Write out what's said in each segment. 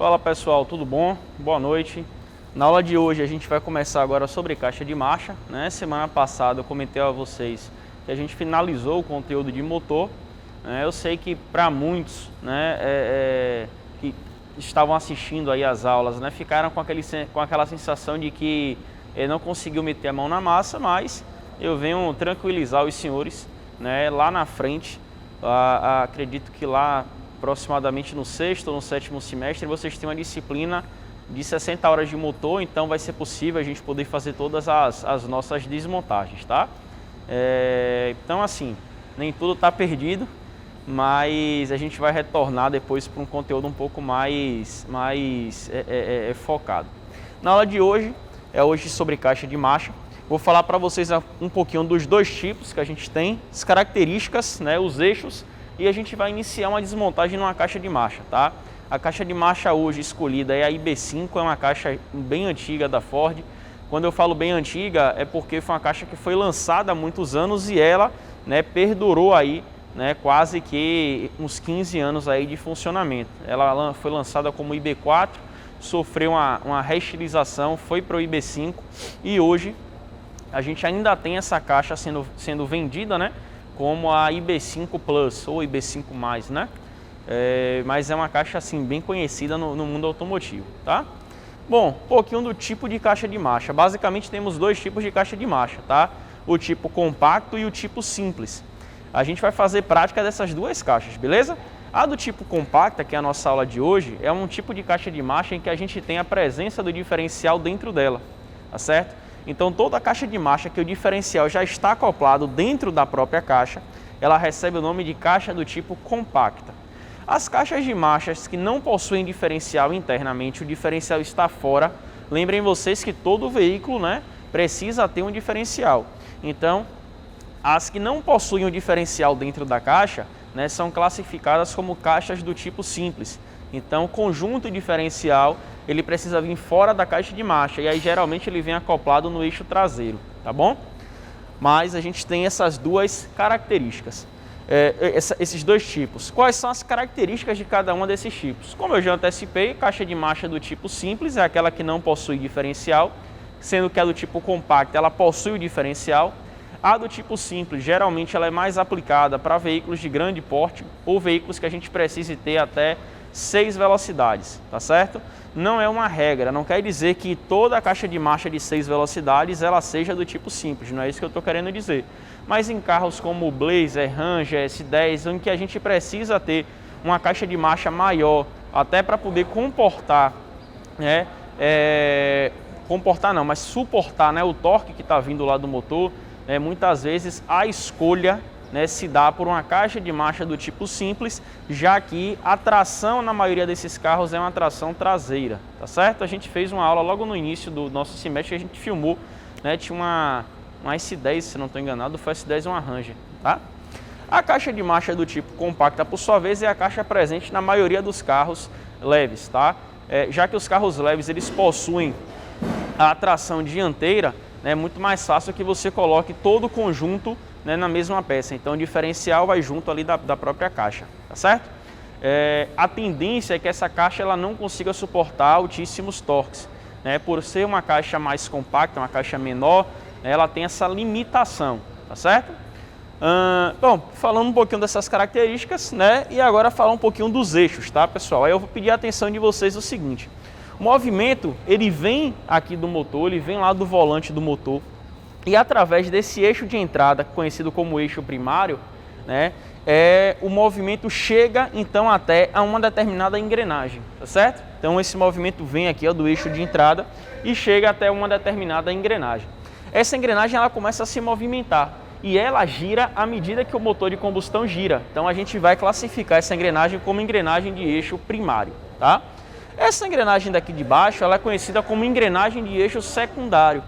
Fala pessoal, tudo bom? Boa noite. Na aula de hoje a gente vai começar agora sobre caixa de marcha, né? Semana passada eu comentei a vocês que a gente finalizou o conteúdo de motor. Eu sei que para muitos, né, que estavam assistindo aí as aulas, né, ficaram com aquela sensação de que não conseguiu meter a mão na massa, mas eu venho tranquilizar os senhores, né, lá na frente. Acredito que lá aproximadamente no sexto ou no sétimo semestre vocês têm uma disciplina de 60 horas de motor, então vai ser possível a gente poder fazer todas as nossas desmontagens, tá? Então assim, nem tudo está perdido, mas a gente vai retornar depois para um conteúdo um pouco mais focado. Na aula de hoje, hoje sobre caixa de marcha, vou falar para vocês um pouquinho dos dois tipos que a gente tem, as características, né, os eixos, e a gente vai iniciar uma desmontagem numa caixa de marcha, tá? A caixa de marcha hoje escolhida é a IB5, é uma caixa bem antiga da Ford. Quando eu falo bem antiga, é porque foi uma caixa que foi lançada há muitos anos e ela, né, perdurou aí, né, quase que uns 15 anos aí de funcionamento. Ela foi lançada como IB4, sofreu uma reestilização, foi para o IB5 e hoje a gente ainda tem essa caixa sendo vendida, né, como a IB5 Plus ou IB5+, né? Mas é uma caixa assim bem conhecida no mundo automotivo, tá? Bom, um pouquinho do tipo de caixa de marcha. Basicamente temos dois tipos de caixa de marcha, tá? O tipo compacto e o tipo simples. A gente vai fazer prática dessas duas caixas, beleza? A do tipo compacta, que é a nossa aula de hoje, é um tipo de caixa de marcha em que a gente tem a presença do diferencial dentro dela, tá certo? Então toda a caixa de marcha que o diferencial já está acoplado dentro da própria caixa, ela recebe o nome de caixa do tipo compacta. As caixas de marchas que não possuem diferencial internamente, o diferencial está fora, lembrem vocês que todo veículo, né, precisa ter um diferencial. Então, as que não possuem o diferencial dentro da caixa, né, são classificadas como caixas do tipo simples. Então, o conjunto diferencial, ele precisa vir fora da caixa de marcha e aí geralmente ele vem acoplado no eixo traseiro, tá bom? Mas a gente tem essas duas características, esses dois tipos. Quais são as características de cada um desses tipos? Como eu já antecipei, caixa de marcha do tipo simples é aquela que não possui diferencial, sendo que a do tipo compacto ela possui o diferencial. A do tipo simples, geralmente ela é mais aplicada para veículos de grande porte ou veículos que a gente precise ter até 6 velocidades, tá certo? Não é uma regra, não quer dizer que toda a caixa de marcha de 6 velocidades ela seja do tipo simples, não é isso que eu estou querendo dizer. Mas em carros como o Blazer, Ranger, S10, em que a gente precisa ter uma caixa de marcha maior, até para poder comportar, né, mas suportar, né, o torque que está vindo lá do motor, muitas vezes a escolha, né, se dá por uma caixa de marcha do tipo simples, já que a tração na maioria desses carros é uma tração traseira, tá certo? A gente fez uma aula logo no início do nosso semestre, a gente filmou, né, tinha uma S10, se não estou enganado, foi S10 uma Ranger, tá? A caixa de marcha do tipo compacta, por sua vez, é a caixa presente na maioria dos carros leves, tá? Já que os carros leves, eles possuem a tração dianteira, é muito mais fácil que você coloque todo o conjunto, né, na mesma peça. Então o diferencial vai junto ali da própria caixa, tá certo? A tendência é que essa caixa ela não consiga suportar altíssimos torques, né? Por ser uma caixa mais compacta, uma caixa menor, ela tem essa limitação, tá certo? Bom, falando um pouquinho dessas características, né? E agora falar um pouquinho dos eixos, tá, pessoal? Aí eu vou pedir a atenção de vocês o seguinte: o movimento, ele vem aqui do motor, ele vem lá do volante do motor e através desse eixo de entrada, conhecido como eixo primário, né, o movimento chega então até a uma determinada engrenagem, tá certo? Então esse movimento vem aqui, ó, do eixo de entrada e chega até uma determinada engrenagem. Essa engrenagem ela começa a se movimentar e ela gira à medida que o motor de combustão gira. Então a gente vai classificar essa engrenagem como engrenagem de eixo primário, tá? Essa engrenagem daqui de baixo, ela é conhecida como engrenagem de eixo secundário.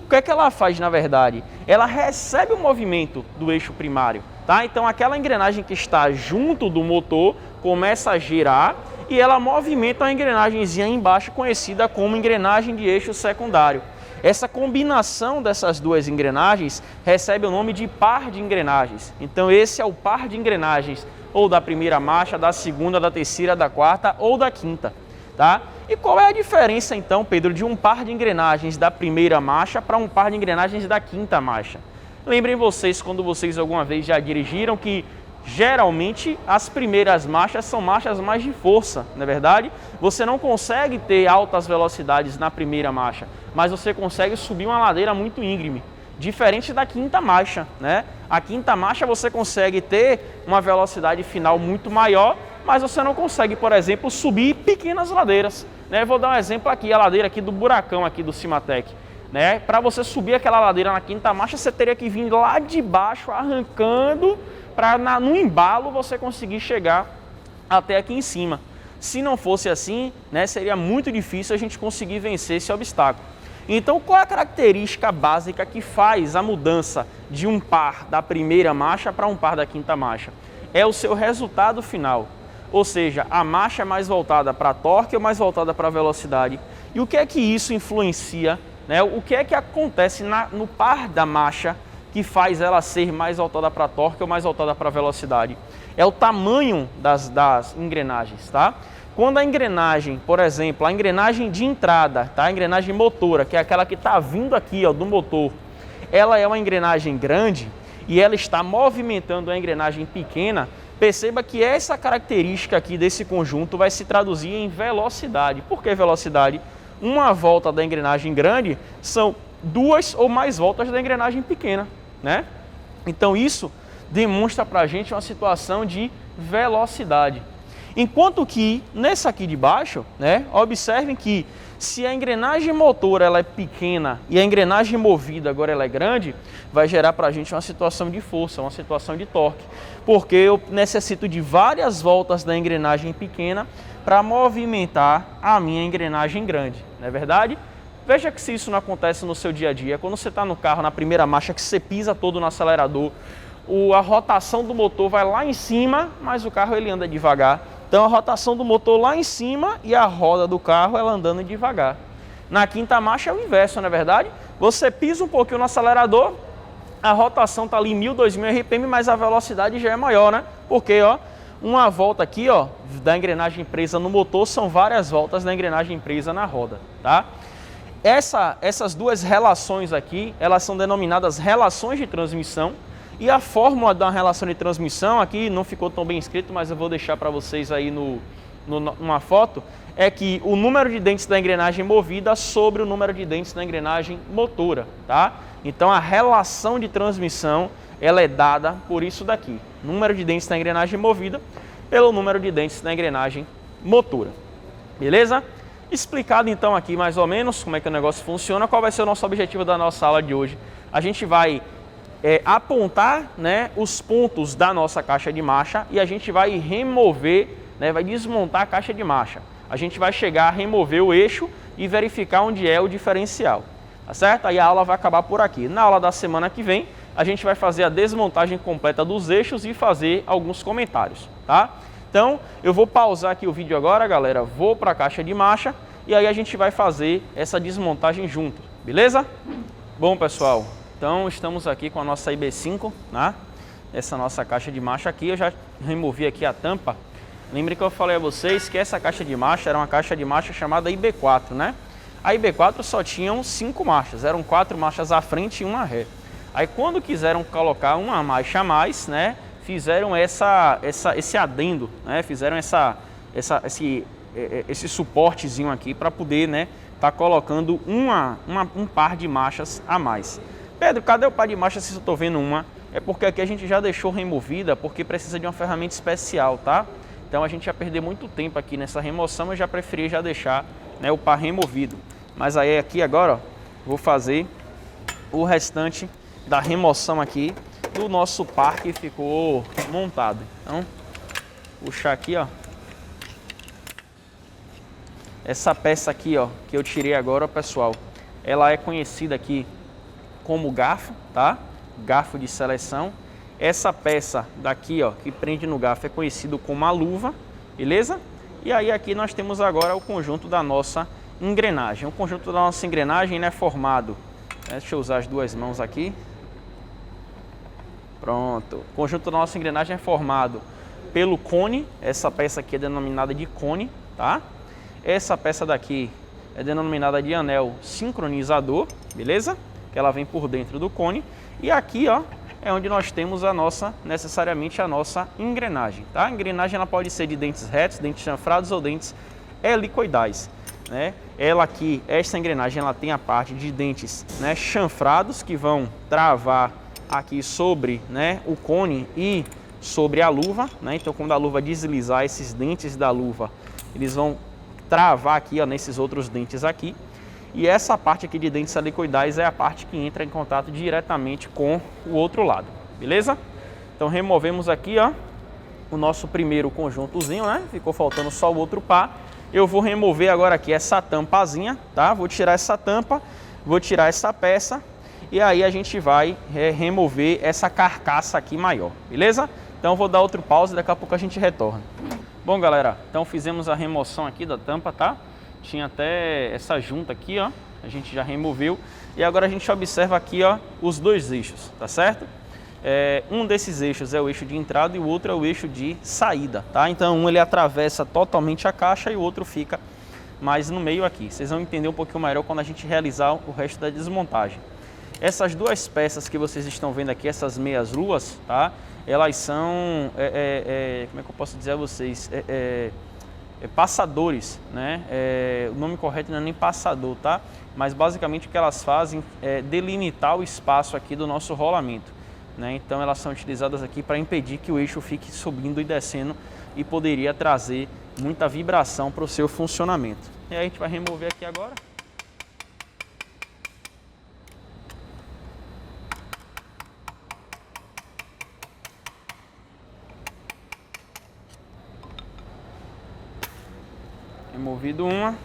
O que é que ela faz, na verdade? Ela recebe o movimento do eixo primário, tá? Então aquela engrenagem que está junto do motor começa a girar e ela movimenta a engrenagemzinha embaixo, conhecida como engrenagem de eixo secundário. Essa combinação dessas duas engrenagens recebe o nome de par de engrenagens. Então esse é o par de engrenagens ou da primeira marcha, da segunda, da terceira, da quarta ou da quinta. tá? E qual é a diferença então, Pedro, de um par de engrenagens da primeira marcha para um par de engrenagens da quinta marcha? Lembrem vocês, quando vocês alguma vez já dirigiram, que geralmente as primeiras marchas são marchas mais de força, não é verdade? Você não consegue ter altas velocidades na primeira marcha, mas você consegue subir uma ladeira muito íngreme, diferente da quinta marcha, né? A quinta marcha você consegue ter uma velocidade final muito maior, mas você não consegue, por exemplo, subir pequenas ladeiras, né? Vou dar um exemplo aqui, a ladeira aqui do Buracão aqui do Cimatec, né? Para você subir aquela ladeira na quinta marcha, você teria que vir lá de baixo arrancando para no embalo você conseguir chegar até aqui em cima. Se não fosse assim, né, seria muito difícil a gente conseguir vencer esse obstáculo. Então, qual é a característica básica que faz a mudança de um par da primeira marcha para um par da quinta marcha? É o seu resultado final, ou seja, a marcha é mais voltada para torque ou mais voltada para velocidade. E o que é que isso influencia, né? O que é que acontece no par da marcha que faz ela ser mais voltada para torque ou mais voltada para velocidade? É o tamanho das engrenagens, tá? Quando a engrenagem, por exemplo, a engrenagem de entrada, tá? A engrenagem motora, que é aquela que está vindo aqui, ó, do motor, ela é uma engrenagem grande e ela está movimentando a engrenagem pequena, perceba que essa característica aqui desse conjunto vai se traduzir em velocidade. Por que velocidade? Uma volta da engrenagem grande são 2 ou mais voltas da engrenagem pequena, né? Então isso demonstra para a gente uma situação de velocidade. Enquanto que nessa aqui de baixo, né, observem que se a engrenagem motor ela é pequena e a engrenagem movida agora ela é grande, vai gerar para a gente uma situação de força, uma situação de torque, porque eu necessito de várias voltas da engrenagem pequena para movimentar a minha engrenagem grande, não é verdade? Veja que se isso não acontece no seu dia a dia, quando você está no carro na primeira marcha que você pisa todo no acelerador, a rotação do motor vai lá em cima, mas o carro ele anda devagar. Então a rotação do motor lá em cima e a roda do carro ela andando devagar. Na quinta marcha é o inverso, não é verdade? Você pisa um pouquinho no acelerador, a rotação está ali em 1.000, 2.000 RPM, mas a velocidade já é maior, né? Porque, ó, uma volta aqui, ó, da engrenagem presa no motor são várias voltas da engrenagem presa na roda, tá? Essas duas relações aqui, elas são denominadas relações de transmissão. E a fórmula da relação de transmissão, aqui não ficou tão bem escrito, mas eu vou deixar para vocês aí numa foto, é que o número de dentes da engrenagem movida sobre o número de dentes da engrenagem motora, tá? Então a relação de transmissão, ela é dada por isso daqui, número de dentes da engrenagem movida pelo número de dentes da engrenagem motora, beleza? Explicado então aqui mais ou menos como é que o negócio funciona, qual vai ser o nosso objetivo da nossa aula de hoje. A gente vai apontar, né, os pontos da nossa caixa de marcha e a gente vai remover, né, vai desmontar a caixa de marcha. A gente vai chegar a remover o eixo e verificar onde é o diferencial, tá certo? Aí a aula vai acabar por aqui. Na aula da semana que vem, a gente vai fazer a desmontagem completa dos eixos e fazer alguns comentários, tá? Então, eu vou pausar aqui o vídeo agora, galera, vou para a caixa de marcha e aí a gente vai fazer essa desmontagem junto, beleza? Bom, pessoal, então estamos aqui com a nossa IB5, né? Essa nossa caixa de marcha aqui, eu já removi aqui a tampa. Lembre que eu falei a vocês que essa caixa de marcha era uma caixa de marcha chamada IB4, né? A IB4 só tinham 5 marchas, eram 4 marchas à frente e uma ré. Aí quando quiseram colocar uma marcha a mais, né? Fizeram esse adendo, né? Fizeram esse suportezinho aqui para poder, né, tá colocando um par de marchas a mais. Pedro, cadê o par de marchas se eu estou vendo uma? É porque aqui a gente já deixou removida porque precisa de uma ferramenta especial, tá? Então a gente ia perder muito tempo aqui nessa remoção, eu já preferi já deixar, né, o par removido. Mas aí aqui agora, ó, vou fazer o restante da remoção aqui do nosso par que ficou montado. Então, puxar aqui, ó. Essa peça aqui, ó, que eu tirei agora, pessoal, ela é conhecida aqui como garfo, tá? Garfo de seleção. Essa peça daqui, ó, que prende no garfo é conhecido como a luva, beleza? E aí aqui nós temos agora o conjunto da nossa engrenagem. O conjunto da nossa engrenagem é formado, né? Deixa eu usar as duas mãos aqui. Pronto. O conjunto da nossa engrenagem é formado pelo cone. Essa peça aqui é denominada de cone, tá? Essa peça daqui é denominada de anel sincronizador, beleza? Que ela vem por dentro do cone. E aqui, ó, é onde nós temos necessariamente a nossa engrenagem, tá? A engrenagem ela pode ser de dentes retos, dentes chanfrados ou dentes helicoidais, né? Ela aqui, esta engrenagem, ela tem a parte de dentes, né, chanfrados que vão travar aqui sobre, né, o cone e sobre a luva, né? Então, quando a luva deslizar, esses dentes da luva, eles vão travar aqui, ó, nesses outros dentes aqui. E essa parte aqui de dentes helicoidais é a parte que entra em contato diretamente com o outro lado, beleza? Então, removemos aqui, ó, o nosso primeiro conjuntozinho, né? Ficou faltando só o outro par. Eu vou remover agora aqui essa tampazinha, tá? Vou tirar essa tampa, vou tirar essa peça e aí a gente vai remover essa carcaça aqui maior, beleza? Então vou dar outro pause e daqui a pouco a gente retorna. Bom, galera, então fizemos a remoção aqui da tampa, tá? Tinha até essa junta aqui, ó, a gente já removeu. E agora a gente observa aqui, ó, os dois eixos, tá certo? Um desses eixos é o eixo de entrada e o outro é o eixo de saída, tá? Então um ele atravessa totalmente a caixa e o outro fica mais no meio aqui. Vocês vão entender um pouquinho melhor quando a gente realizar o resto da desmontagem. Essas duas peças que vocês estão vendo aqui, essas meias luas, tá? Elas são, como é que eu posso dizer a vocês? Passadores, né? O nome correto não é nem passador, tá? Mas basicamente o que elas fazem é delimitar o espaço aqui do nosso rolamento, né? Então elas são utilizadas aqui para impedir que o eixo fique subindo e descendo e poderia trazer muita vibração para o seu funcionamento. E aí a gente vai remover aqui agora. Removido uma.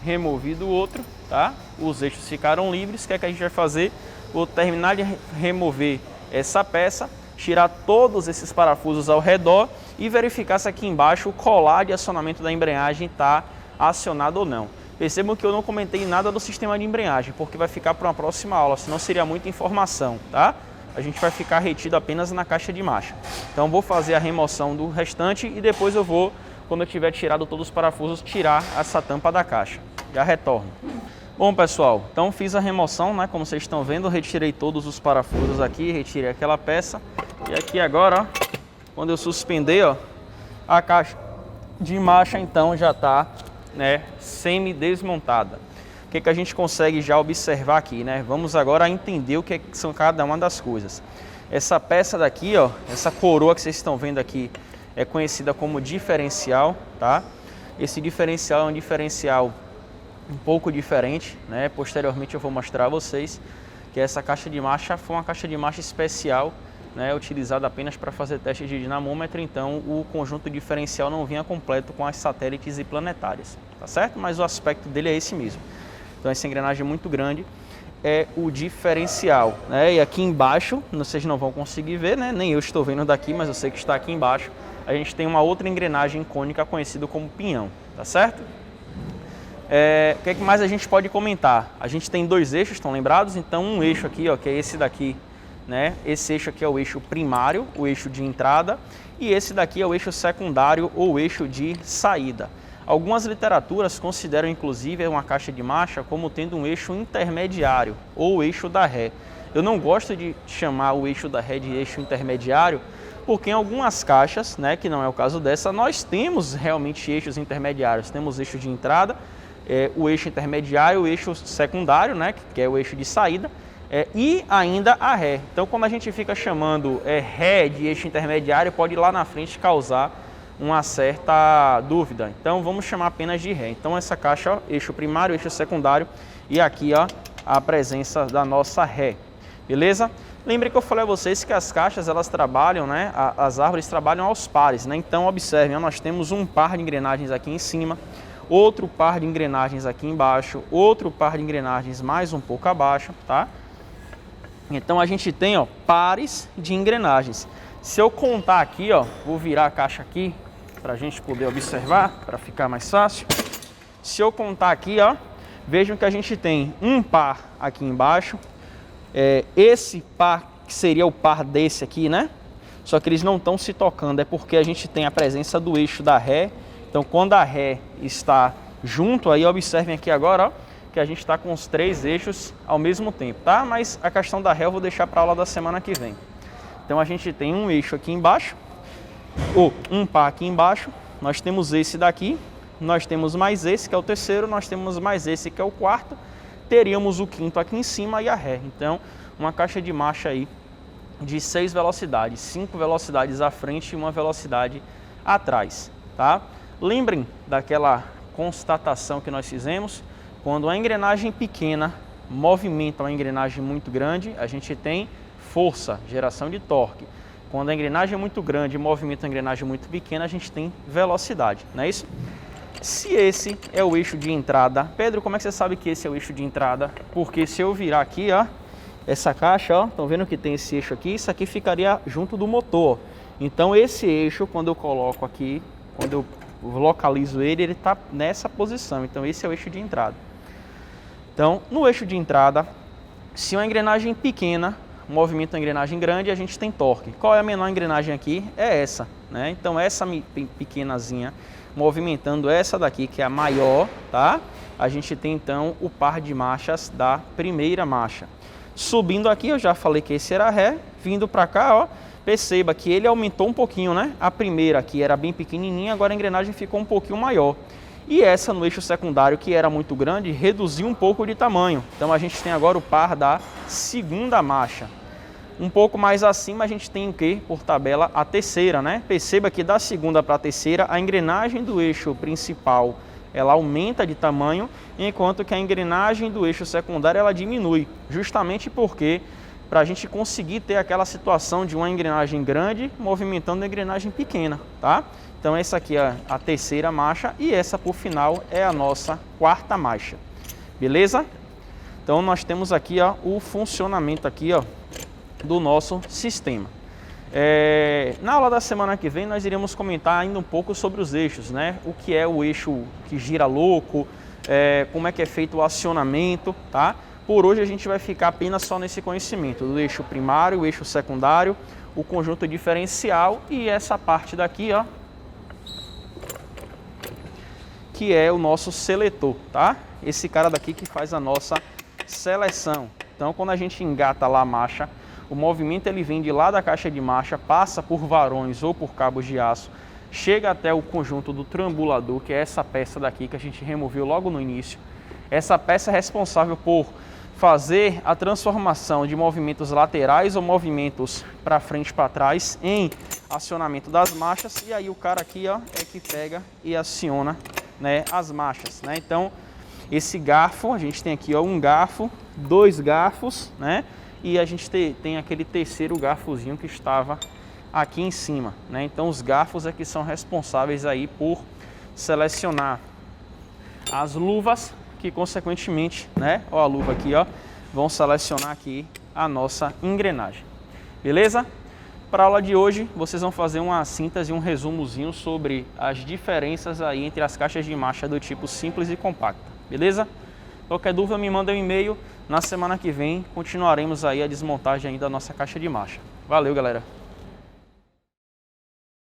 Removido o outro, tá? Os eixos ficaram livres. O que é que a gente vai fazer? Vou terminar de remover essa peça, tirar todos esses parafusos ao redor e verificar se aqui embaixo o colar de acionamento da embreagem está acionado ou não. Percebam que eu não comentei nada do sistema de embreagem, porque vai ficar para uma próxima aula, senão seria muita informação, tá? A gente vai ficar retido apenas na caixa de marcha. Então vou fazer a remoção do restante e depois eu vou, quando eu tiver tirado todos os parafusos, tirar essa tampa da caixa. Já retorno. Bom, pessoal, então fiz a remoção, né? Como vocês estão vendo, retirei todos os parafusos aqui, retirei aquela peça. E aqui agora, ó, quando eu suspender, ó, a caixa de marcha então já está, né, semi-desmontada. O que a gente consegue já observar aqui, né? Vamos agora entender o que são cada uma das coisas. Essa peça daqui, ó, essa coroa que vocês estão vendo aqui é conhecida como diferencial, tá? Esse diferencial é um diferencial um pouco diferente, né? Posteriormente eu vou mostrar a vocês que essa caixa de marcha foi uma caixa de marcha especial, né? Utilizada apenas para fazer testes de dinamômetro, então o conjunto diferencial não vinha completo com as satélites e planetárias, tá certo? Mas o aspecto dele é esse mesmo. Então essa engrenagem muito grande é o diferencial, né? E aqui embaixo, vocês não vão conseguir ver, né? Nem eu estou vendo daqui, mas eu sei que está aqui embaixo. A gente tem uma outra engrenagem cônica conhecida como pinhão, tá certo? O que mais a gente pode comentar? A gente tem dois eixos, estão lembrados? Então um eixo aqui, ó, que é esse daqui, né? Esse eixo aqui é o eixo primário, o eixo de entrada, e esse daqui é o eixo secundário ou eixo de saída. Algumas literaturas consideram inclusive uma caixa de marcha como tendo um eixo intermediário ou o eixo da ré. Eu não gosto de chamar o eixo da ré de eixo intermediário, porque em algumas caixas, né, que não é o caso dessa, nós temos realmente eixos intermediários. Temos eixo de entrada, o eixo intermediário, o eixo secundário, né, que é o eixo de saída, e ainda a ré. Então, quando a gente fica chamando ré de eixo intermediário, pode ir lá na frente causar uma certa dúvida. Então, vamos chamar apenas de ré. Então, essa caixa, ó, eixo primário, eixo secundário, e aqui, ó, a presença da nossa ré. Beleza? Lembre que eu falei a vocês que as caixas, elas trabalham, né, as árvores trabalham aos pares, né? Então, observem, ó, nós temos um par de engrenagens aqui em cima, outro par de engrenagens aqui embaixo, outro par de engrenagens mais um pouco abaixo, tá? Então a gente tem, ó, pares de engrenagens. Se eu contar aqui, ó, vou virar a caixa aqui para a gente poder observar, para ficar mais fácil. Se eu contar aqui, ó, vejam que a gente tem um par aqui embaixo. Esse par que seria o par desse aqui, né? Só que eles não estão se tocando, é porque a gente tem a presença do eixo da ré. Então quando a ré está junto, aí observem aqui agora, ó, que a gente está com os 3 eixos ao mesmo tempo, tá? Mas a questão da ré eu vou deixar para a aula da semana que vem. Então a gente tem um eixo aqui embaixo, ou um par aqui embaixo, nós temos esse daqui, nós temos mais esse que é o terceiro, nós temos mais esse que é o quarto, teríamos o quinto aqui em cima e a ré. Então uma caixa de marcha aí de 6 velocidades, 5 velocidades à frente e 1 velocidade atrás, tá? Lembrem daquela constatação que nós fizemos. Quando a engrenagem pequena movimenta uma engrenagem muito grande, a gente tem força, geração de torque. Quando a engrenagem é muito grande e movimenta uma engrenagem muito pequena, a gente tem velocidade, não é isso? Se esse é o eixo de entrada, Pedro, como é que você sabe que esse é o eixo de entrada? Porque se eu virar aqui, ó, essa caixa, ó, estão vendo que tem esse eixo aqui? Isso aqui ficaria junto do motor. Então esse eixo, quando eu coloco aqui, quando eu localizo ele, ele está nessa posição. Então esse é o eixo de entrada. Então, no eixo de entrada, se uma engrenagem pequena movimenta uma engrenagem grande, a gente tem torque. Qual é a menor engrenagem aqui? É essa, né? Então, essa pequenazinha movimentando essa daqui, que é a maior, tá? A gente tem, então, o par de marchas da primeira marcha. Subindo aqui, eu já falei que esse era ré. Vindo para cá, ó, perceba que ele aumentou um pouquinho, né? A primeira aqui era bem pequenininha, agora a engrenagem ficou um pouquinho maior. E essa no eixo secundário, que era muito grande, reduziu um pouco de tamanho. Então a gente tem agora o par da segunda marcha. Um pouco mais acima a gente tem o que? Por tabela, a terceira, né? Perceba que da segunda para a terceira, a engrenagem do eixo principal, ela aumenta de tamanho, enquanto que a engrenagem do eixo secundário, ela diminui. Justamente porque, para a gente conseguir ter aquela situação de uma engrenagem grande movimentando a engrenagem pequena, tá? Então essa aqui é a terceira marcha e essa por final é a nossa quarta marcha, beleza? Então nós temos aqui, ó, o funcionamento aqui, ó, do nosso sistema. Na aula da semana que vem nós iremos comentar ainda um pouco sobre os eixos, né? O que é o eixo que gira louco, como é que é feito o acionamento, tá? Por hoje a gente vai ficar apenas só nesse conhecimento do eixo primário, o eixo secundário, o conjunto diferencial e essa parte daqui, ó, que é o nosso seletor, tá? Esse cara daqui que faz a nossa seleção. Então, quando a gente engata lá a marcha, o movimento ele vem de lá da caixa de marcha, passa por varões ou por cabos de aço, chega até o conjunto do trambulador, que é essa peça daqui que a gente removeu logo no início. Essa peça é responsável por fazer a transformação de movimentos laterais ou movimentos para frente e para trás em acionamento das marchas. E aí o cara aqui, ó, é que pega e aciona, né, as marchas, né? Então esse garfo, a gente tem aqui, ó, um garfo, 2 garfos, né? E a gente tem aquele terceiro garfozinho que estava aqui em cima, né? Então os garfos é que são responsáveis aí por selecionar as luvas que consequentemente, né, ó, a luva aqui, ó, vão selecionar aqui a nossa engrenagem. Beleza? Para a aula de hoje, vocês vão fazer uma síntese, um resumozinho sobre as diferenças aí entre as caixas de marcha do tipo simples e compacta. Beleza? Qualquer dúvida, me manda um e-mail. Na semana que vem, continuaremos aí a desmontagem aí da nossa caixa de marcha. Valeu, galera!